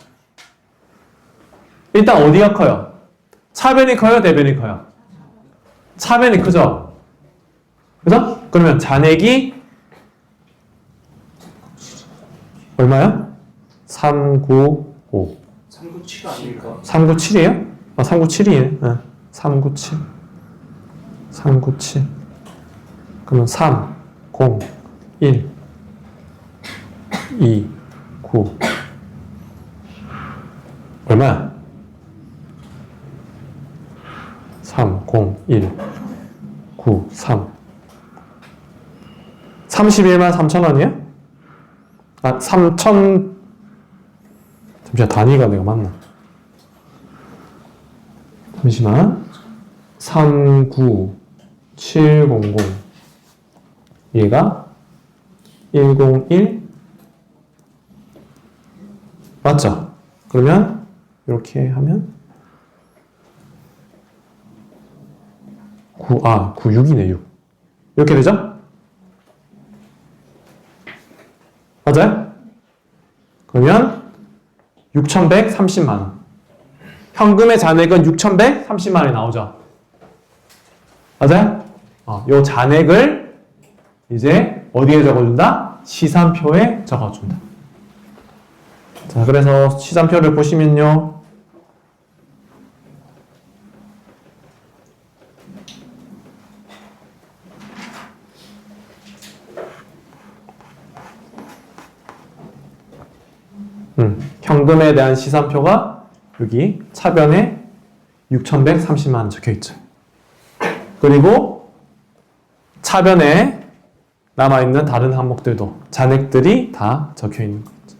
일단 어디가 커요? 차변이 커요? 대변이 커요? 차변이 크죠? 그죠? 그러면 잔액이 얼마야? 395. 397 아닙니까? 397이에요? 아, 397이네. 네. 397. 397. 그러면 3, 0, 1, 2, 9. 얼마야? 3, 0, 1, 9, 3. 31만 3천 원이에요? 아, 3천. 잠시만, 단위가 내가 맞나? 잠시만. 39700. 얘가 101. 맞죠? 그러면 이렇게 하면 96이네, 6. 이렇게 되죠? 맞아요? 그러면 6,130만 원. 현금의 잔액은 6,130만 원이 나오죠. 맞아요? 요 잔액을 이제 어디에 적어준다? 시산표에 적어준다. 자, 그래서 시산표를 보시면요. 현금에 대한 시산표가 여기 차변에 6,130만 원 적혀 있죠. 그리고 차변에 남아있는 다른 항목들도 잔액들이 다 적혀 있는 거죠.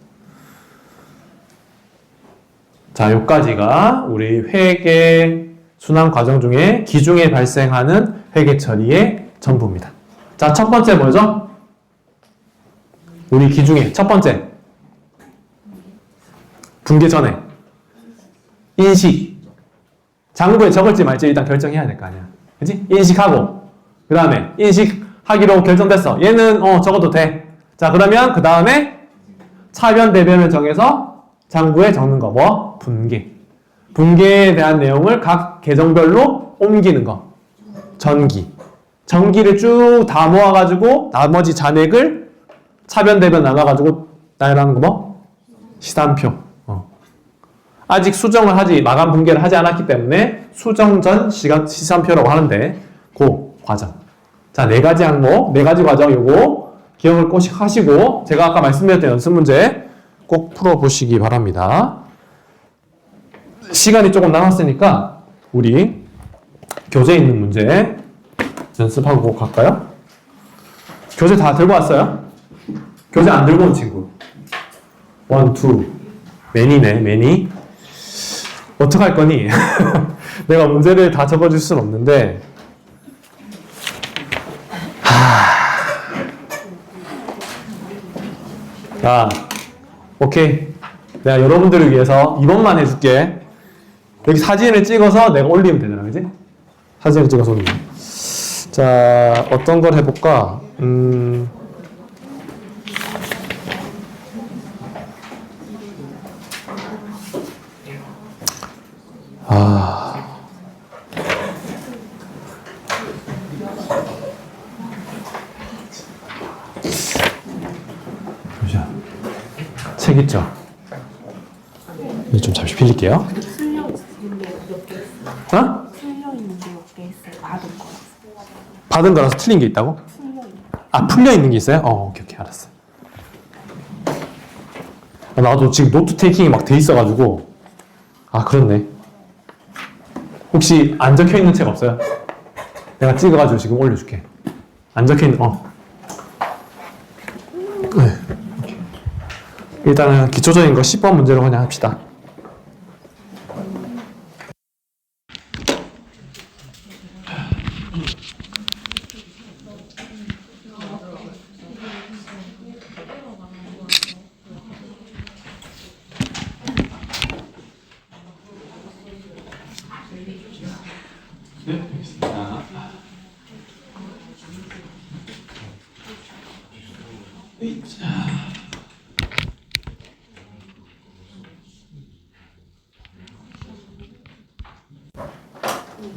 자, 여기까지가 우리 회계 순환 과정 중에 기중에 발생하는 회계 처리의 전부입니다. 자, 첫 번째 뭐죠? 우리 기중에 첫 번째 분계 전에 인식. 장부에 적을지 말지 일단 결정해야 될 거 아니야. 그치? 인식하고 그 다음에 인식하기로 결정됐어. 얘는 적어도 돼. 자, 그러면 그 다음에 차변 대변을 정해서 장부에 적는 거. 뭐? 분계. 분계에 대한 내용을 각 계정별로 옮기는 거. 전기. 전기를 쭉 다 모아가지고 나머지 잔액을 차변 대변 나눠가지고 나열하는 거 뭐? 시산표. 아직 수정을 마감 분계를 하지 않았기 때문에 수정 전 시산표라고 하는데 그 과정. 자, 4가지 항목, 4가지 과정 요거 기억을 꼭 하시고 제가 아까 말씀드렸던 연습 문제 꼭 풀어보시기 바랍니다. 시간이 조금 남았으니까 우리 교재에 있는 문제 연습하고 갈까요? 교재 다 들고 왔어요? 교재 안 들고 온 친구. 1, 2. 매니네, 매니. 어떡할 거니? 내가 문제를 다 적어줄 순 없는데. 자, 오케이. 내가 여러분들을 위해서 이번만 해줄게. 여기 사진을 찍어서 내가 올리면 되잖아, 그지? 사진을 찍어서 올리면. 자, 어떤 걸 해볼까? 책 있죠? 이거 좀 잠시 빌릴게요. 풀려 있는데 몇 개 있어요? 어? 풀려 있는데 몇 개 있어요? 받은 거. 받은 거라서 틀린 게 있다고? 풀려 있는. 아, 풀려 있는 게 있어요? 오케이, 알았어. 나도 지금 노트 테이킹이 막 돼 있어가지고. 아, 그렇네. 혹시 안 적혀 있는 책 없어요? 내가 찍어가지고 지금 올려줄게. 안 적혀 있는, 네. 일단은 기초적인 거 10번 문제로 그냥 합시다.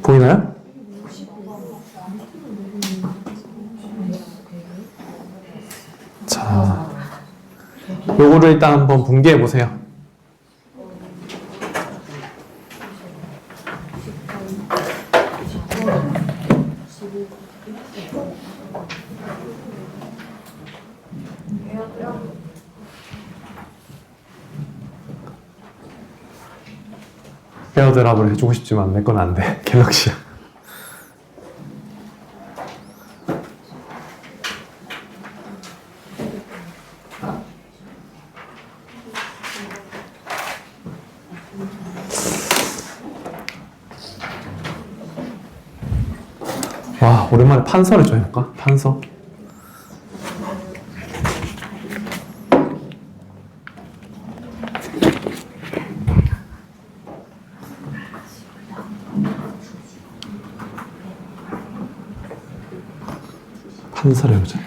보이나요? 자, 요거를 일단 한번 분개해 보세요. 에어드랍을 해주고 싶지만 내 건 안 돼. 갤럭시야. 와, 오랜만에 판서를 좀 해볼까? 판서. 판서를 해보자.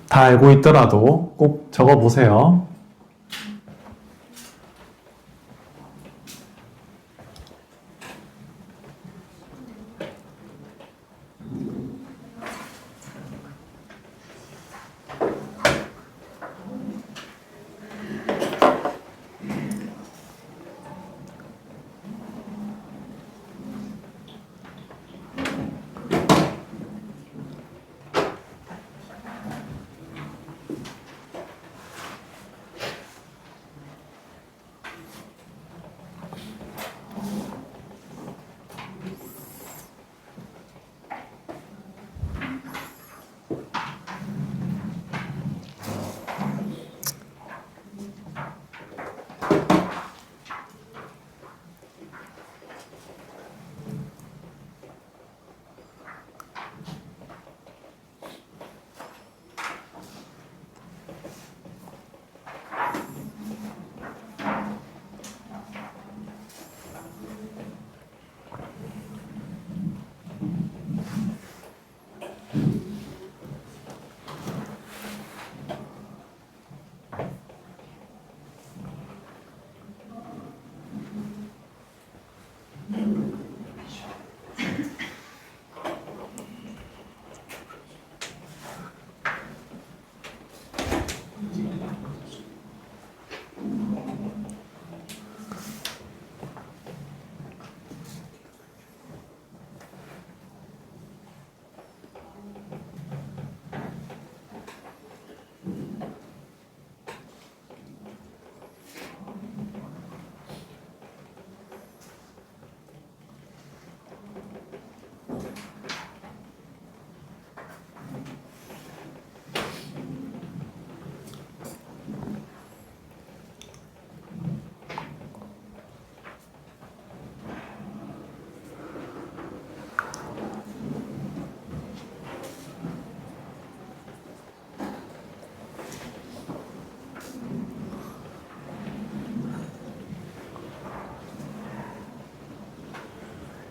다 알고 있더라도 꼭 적어보세요.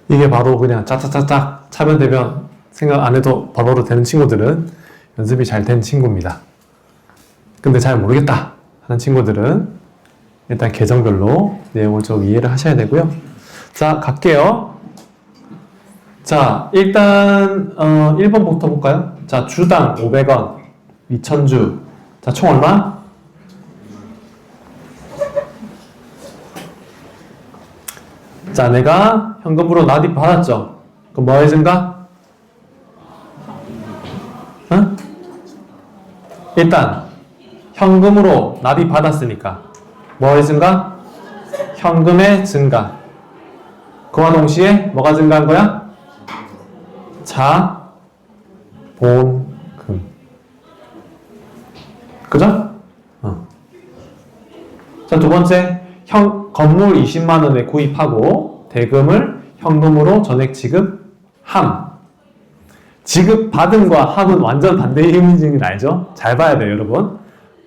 이게 바로 그냥 짝짝짝짝 차면 되면 생각 안 해도 바로바로 되는 친구들은 연습이 잘 된 친구입니다. 근데 잘 모르겠다 하는 친구들은 일단 계정별로 내용을 좀 이해를 하셔야 되고요. 자, 갈게요. 자, 일단 1번부터 볼까요? 자, 주당 500원, 2000주. 자, 총 얼마? 자, 내가 현금으로 납입 받았죠? 그럼 뭐의 증가? 응? 일단 현금으로 납입 받았으니까 뭐의 증가? 현금의 증가. 그와 동시에 뭐가 증가한 거야? 자본금. 그죠? 자, 두 번째, 건물 20만 원에 구입하고 대금을 현금으로 전액 지급함. 지급받음과 함은 완전 반대의 의미인 줄 알죠? 잘 봐야 돼요, 여러분.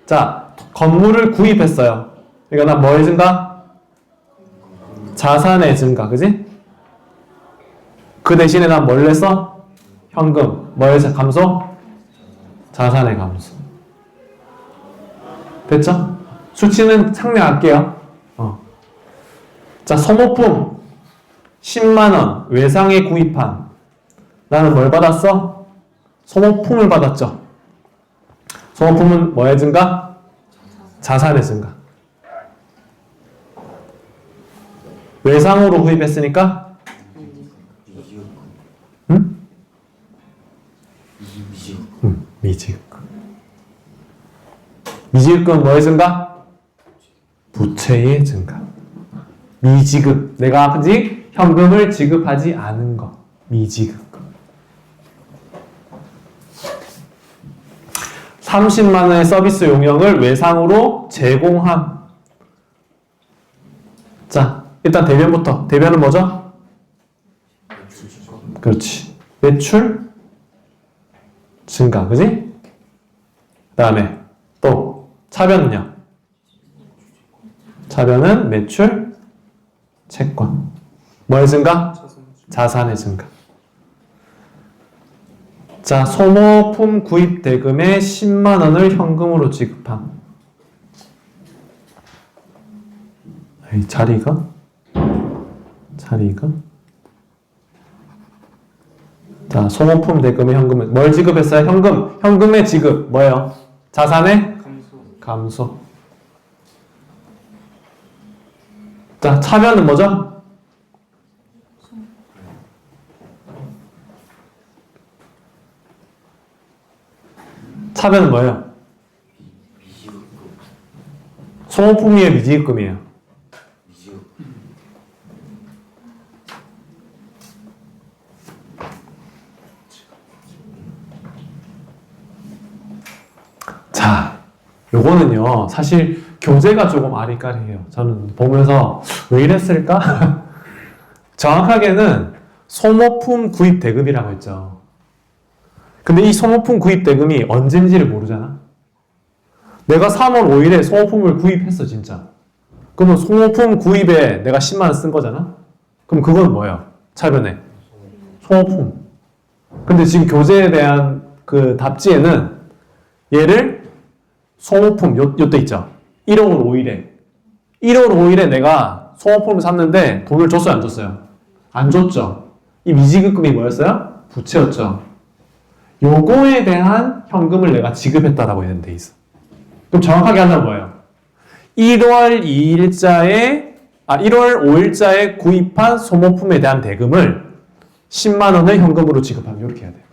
자, 건물을 구입했어요. 그러니까 난 뭐의 증가? 자산의 증가, 그지? 그 대신에 난 뭘 냈어? 현금. 뭐의 감소? 자산의 감소. 됐죠? 수치는 상량할게요. 자, 소모품 10만원 외상에 구입한. 나는 뭘 받았어? 소모품을 받았죠. 소모품은 뭐의 증가? 자산의 증가. 외상으로 구입했으니까? 응? 미지급금. 미지급금은 뭐의 증가? 부채의 증가. 미지급. 내가 아직 현금을 지급하지 않은 거. 미지급금. 30만 원의 서비스 용역을 외상으로 제공함. 자, 일단 대변부터. 대변은 뭐죠? 그렇지. 매출 증가. 그지? 그 다음에 또 차변은요? 차변은 매출 채권. 뭐의 증가? 자산의 증가. 자, 소모품 구입 대금의 10만 원을 현금으로 지급함. 이 자리가? 자, 소모품 대금의 현금을 뭘 지급했어요? 현금. 현금의 지급. 뭐예요? 자산의 감소. 자, 차변은 뭐죠? 차변은 뭐예요? 소모품이에요, 미지급금이에요? 자, 요거는요, 사실 교재가 조금 아리까리해요. 저는 보면서 왜 이랬을까? 정확하게는 소모품 구입 대금이라고 했죠. 근데 이 소모품 구입 대금이 언젠지를 모르잖아. 내가 3월 5일에 소모품을 구입했어, 진짜. 그러면 소모품 구입에 내가 10만 원 쓴 거잖아? 그럼 그건 뭐예요? 차변에. 소모품. 근데 지금 교재에 대한 그 답지에는 얘를 소모품, 요때 있죠? 1월 5일에. 1월 5일에 내가 소모품을 샀는데 돈을 줬어요, 안 줬어요? 안 줬죠. 이 미지급금이 뭐였어요? 부채였죠. 요거에 대한 현금을 내가 지급했다라고 해야 돼 있어. 그럼 정확하게 하면 뭐예요? 1월 5일자에 구입한 소모품에 대한 대금을 10만 원을 현금으로 지급하면 이렇게 해야 돼요.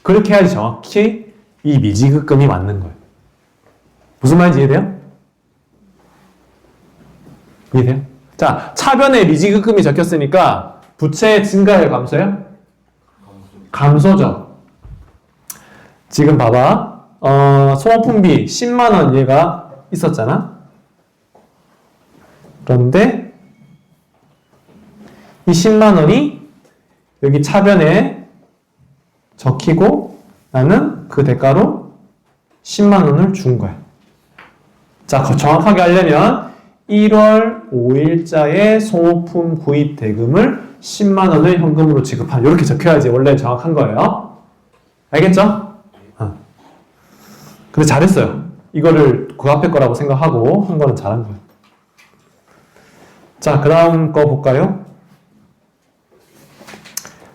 그렇게 해야지 정확히 이 미지급금이 맞는 거예요. 무슨 말인지 이해돼요? 이해돼요? 자, 차변에 미지급금이 적혔으니까 부채 증가예요, 감소예요? 감소죠. 지금 봐봐. 소모품비 10만 원 얘가 있었잖아. 그런데 이 10만 원이 여기 차변에 적히고 나는 그 대가로 10만 원을 준 거야. 자, 정확하게 하려면 1월 5일자에 소모품 구입 대금을 10만 원을 현금으로 지급한 이렇게 적혀야지 원래 정확한 거예요. 알겠죠? 근데 잘했어요. 이거를 그 앞에 거라고 생각하고 한 거는 잘한 거예요. 자, 그 다음 거 볼까요?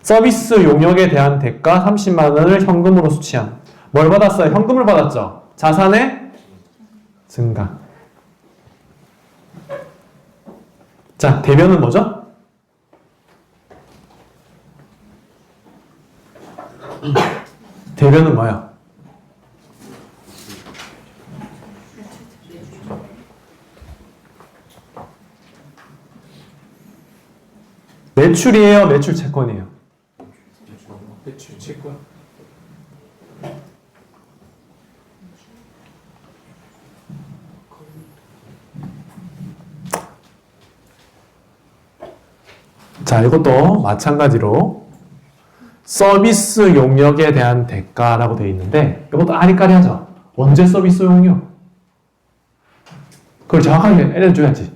서비스 용역에 대한 대가 30만 원을 현금으로 수취한. 뭘 받았어요? 현금을 받았죠? 자산의 증가. 자, 대변은 뭐죠? 대변은 뭐야? 매출이에요? 매출 채권이에요? 매출 채권. 자, 이것도 마찬가지로 서비스 용역에 대한 대가라고 되어 있는데 이것도 아리까리하죠. 언제 서비스 용역? 그걸 정확하게 알려줘야지.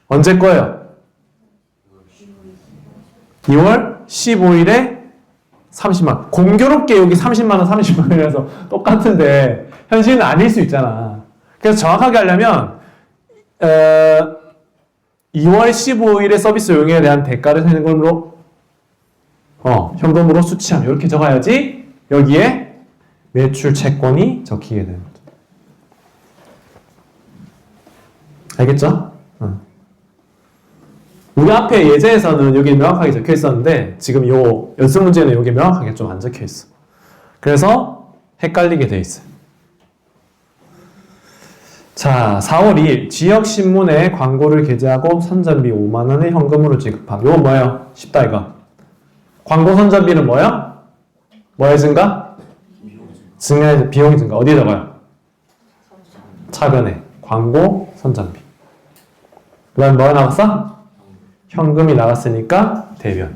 언제 거예요? 2월 15일에 30만. 공교롭게 여기 30만 원, 30만 원이라서 똑같은데 현실은 아닐 수 있잖아. 그래서 정확하게 하려면 2월 15일에 서비스 용역에 대한 대가를 세는 걸로 현금으로 수취함 이렇게 적어야지 여기에 매출 채권이 적히게 되는 거죠. 알겠죠? 우리 앞에 예제에서는 여기 명확하게 적혀 있었는데 지금 요 연습 문제는 여기 명확하게 좀 안 적혀 있어. 그래서 헷갈리게 돼 있어요. 자, 4월 2일 지역신문에 광고를 게재하고 선전비 5만 원을 현금으로 지급함. 이건 뭐예요? 쉽다 이거. 광고 선전비는 뭐예요? 뭐의 증가? 증가의 비용의 증가. 어디에 적어요? 차변에 광고 선전비. 그 다음 뭐가 나왔어? 현금이 나갔으니까 대변.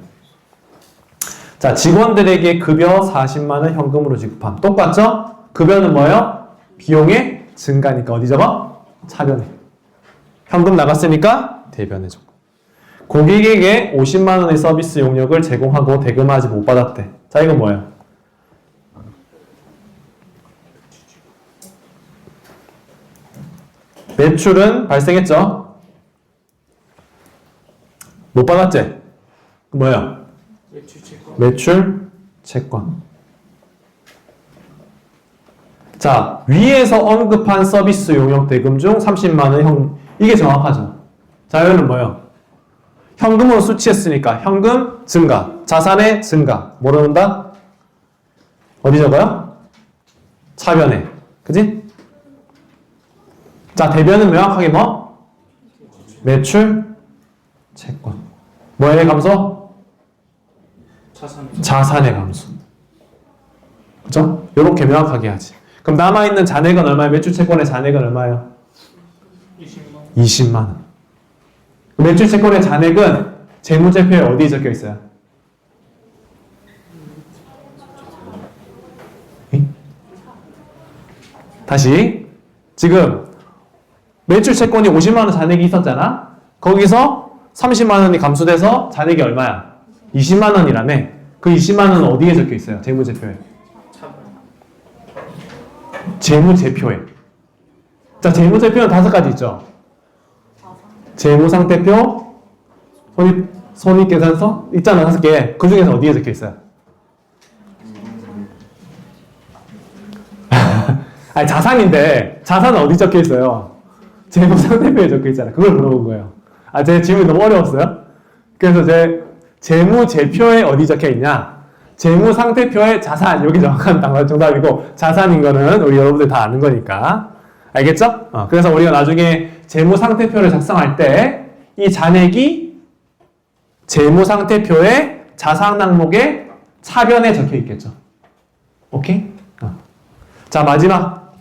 자, 직원들에게 급여 40만 원 현금으로 지급함. 똑같죠? 급여는 뭐예요? 비용의 증가니까 어디 적어? 차변에. 현금 나갔으니까 대변에 적어. 고객에게 50만 원의 서비스 용역을 제공하고 대금하지 못 받았대. 자, 이건 뭐예요? 매출은 발생했죠? 못 받았지? 뭐예요? 매출 채권. 매출 채권. 자, 위에서 언급한 서비스 용역 대금 중 30만 원 이게 정확하죠? 자, 여기는 뭐예요? 현금으로 수취했으니까 현금 증가, 자산의 증가. 뭐로 넣는다? 어디 적어요? 차변에. 그지? 자, 대변은 명확하게 뭐? 매출 채권. 뭐의 감소? 자산의 감소. 그죠? 요렇게 명확하게 하지. 그럼 남아있는 잔액은 얼마예요? 매출 채권의 잔액은 얼마예요? 20만 원. 매출 채권의 잔액은 재무제표에 어디에 적혀 있어요? 다시. 지금 매출 채권이 50만 원 잔액이 있었잖아? 거기서 30만 원이 감소돼서 잔액이 얼마야? 20만 원이라며. 그 20만 원은 어디에 적혀 있어요? 재무제표에. 재무제표에. 자, 재무제표는 5가지 있죠? 재무상태표, 손익계산서 있잖아, 5개. 그 중에서 어디에 적혀 있어요? 아니, 자산인데 자산은 어디 적혀 있어요? 재무상태표에 적혀 있잖아. 그걸 물어본 거예요. 아, 제 질문이 너무 어려웠어요? 그래서 제 재무제표에 어디 적혀 있냐? 재무상태표에 자산, 여기 정확한 정답이고, 자산인 거는 우리 여러분들 다 아는 거니까. 알겠죠? 그래서 우리가 나중에 재무상태표를 작성할 때 이 잔액이 재무상태표의 자산 항목의 차변에 적혀 있겠죠. 오케이? 자, 마지막.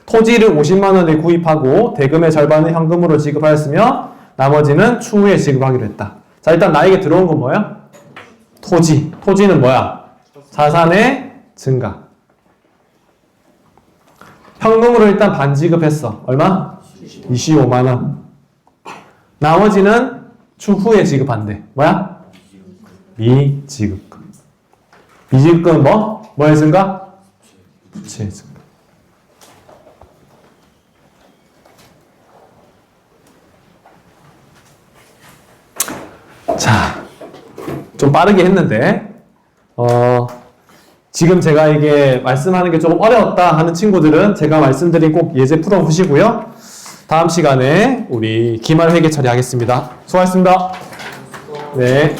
토지를 50만 원에 구입하고 대금의 절반을 현금으로 지급하였으며 나머지는 추후에 지급하기로 했다. 자, 일단 나에게 들어온 건 뭐야? 토지. 토지는 뭐야? 자산의 증가. 현금으로 일단 반지급했어. 얼마? 25만 원. 나머지는 추후에 지급한대. 뭐야? 미지급금. 미지급금은 뭐? 뭐의 증가? 부채의 증가. 자, 좀 빠르게 했는데 지금 제가 이게 말씀하는 게 조금 어려웠다 하는 친구들은 제가 말씀드린 꼭 예제 풀어보시고요. 다음 시간에 우리 기말 회계 처리하겠습니다. 수고하셨습니다. 네.